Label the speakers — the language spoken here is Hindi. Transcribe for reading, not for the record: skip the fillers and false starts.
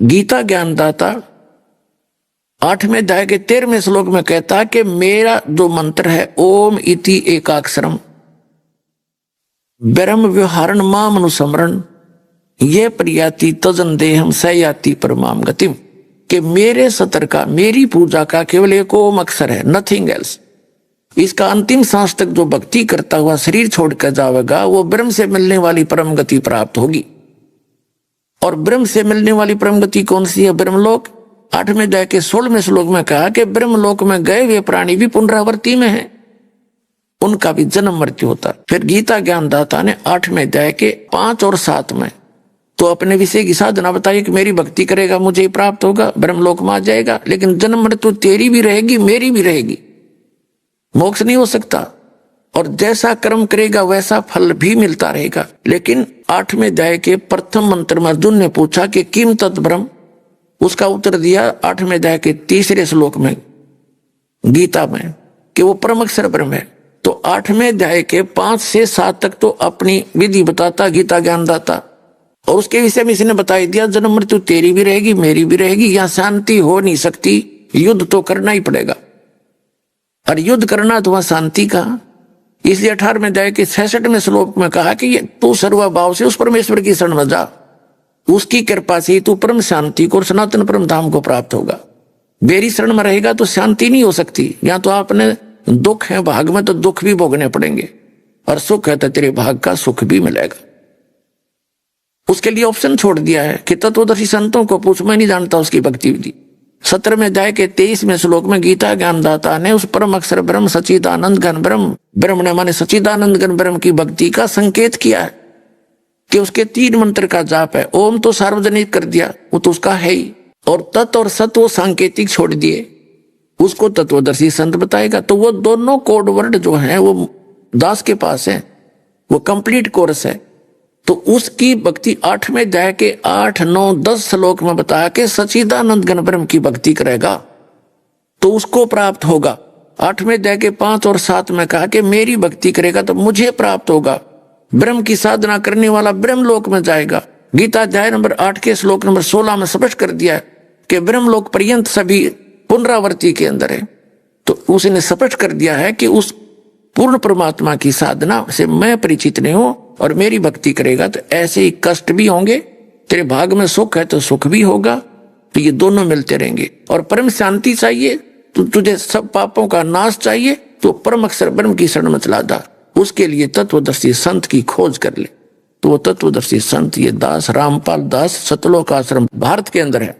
Speaker 1: गीता ज्ञानदाता 8वें अध्याय के 13वें श्लोक में कहता है कि मेरा जो मंत्र है ओम इति एकाक्षरम ब्रह्म व्यवहारण माम अनुस्मरण ये प्रियाति तजन देहम सयाति परमाम गतिम, कि मेरे सत्र का, मेरी पूजा का केवल एक ओम अक्षर है, नथिंग एल्स। इसका अंतिम सांस तक जो भक्ति करता हुआ शरीर छोड़कर जाएगा वो ब्रह्म से मिलने वाली परम गति प्राप्त होगी। और ब्रह्म से मिलने वाली परम गति कौन सी है? ब्रह्मलोक। 8वें अध्याय के 16वें श्लोक में कहा कि ब्रह्मलोक में गए हुए प्राणी भी पुनरावृत्ति में है, उनका भी जन्म मृत्यु होता। फिर गीता ज्ञानदाता ने 8वें अध्याय के 5 और 7 में तो अपने विषय की साधना बताई कि मेरी भक्ति करेगा मुझे प्राप्त होगा, ब्रह्मलोक में आ जाएगा, लेकिन जन्म मृत्यु तेरी भी रहेगी मेरी भी रहेगी, मोक्ष नहीं हो सकता। और जैसा कर्म करेगा वैसा फल भी मिलता रहेगा। लेकिन 8वें अध्याय के प्रथम मंत्र में अर्जुन ने पूछा कि किम तत् ब्रह्म, उसका उत्तर दिया 8वें अध्याय के 3रे श्लोक में गीता में कि वो परम अक्षर ब्रह्म है। तो 8वें अध्याय के 5 से 7 तक तो अपनी विधि बताता गीता ज्ञानदाता, और उसके विषय में इसने बता दिया जन्म मृत्यु तेरी भी रहेगी मेरी भी रहेगी, यहाँ शांति हो नहीं सकती, युद्ध तो करना ही पड़ेगा। और युद्ध करना तो वहां शांति का, इसलिए 18वें अध्याय के 66वें श्लोक में कहा कि तू सर्वभाव से उस परमेश्वर की शरण में जा, उसकी कृपा से तू परम शांति को और सनातन परम धाम को प्राप्त होगा। मेरी शरण में रहेगा तो शांति नहीं हो सकती। यहाँ तो आपने दुख है भाग में तो दुख भी भोगने पड़ेंगे, और सुख है तो तेरे भाग का सुख भी मिलेगा। उसके लिए ऑप्शन छोड़ दिया है कि तत्वदर्शी संतों को पूछ, मैं नहीं जानता उसकी भक्ति विधि। 17वें अध्याय के 23वें श्लोक में गीता ज्ञानदाता ने उस परम अक्षर ब्रह्म सच्चिदानंद घन ब्रह्म, ब्रह्म ने माने सच्चिदानंद घन ब्रह्म की भक्ति का संकेत किया है कि उसके 3 मंत्र का जाप है। ओम तो सार्वजनिक कर दिया, वो तो उसका है ही, और तत् और सत वो सांकेतिक छोड़ दिए, उसको तत्वदर्शी संत बताएगा। तो वो दोनों कोड वर्ड जो है वो दास के पास है, वो कंप्लीट कोर्स है। तो उसकी भक्ति 8वें अध्याय के 8, 9, 10 श्लोक में बताया कि सच्चिदानंद घन ब्रह्म की भक्ति करेगा तो उसको प्राप्त होगा। 8वें अध्याय के 5 और 7 में कहा कि मेरी भक्ति करेगा तो मुझे प्राप्त होगा। ब्रह्म की साधना करने वाला ब्रह्मलोक में जाएगा। गीता अध्याय नंबर 8 के श्लोक नंबर 16 में स्पष्ट कर दिया है कि ब्रह्मलोक पर्यंत सभी पुनरावृत्ति के अंदर है। तो उसने स्पष्ट कर दिया है कि उस पूर्ण परमात्मा की साधना से मैं परिचित नहीं हूं, और मेरी भक्ति करेगा तो ऐसे ही कष्ट भी होंगे, तेरे भाग में सुख है तो सुख भी होगा, तो ये दोनों मिलते रहेंगे। और परम शांति चाहिए तो तुझे सब पापों का नाश चाहिए तो परम अक्षर ब्रह्म की शरण में चला जा। उसके लिए तत्वदर्शी संत की खोज कर ले। तो वो तत्वदर्शी संत ये दास रामपाल दास सतलोक आश्रम भारत के अंदर है।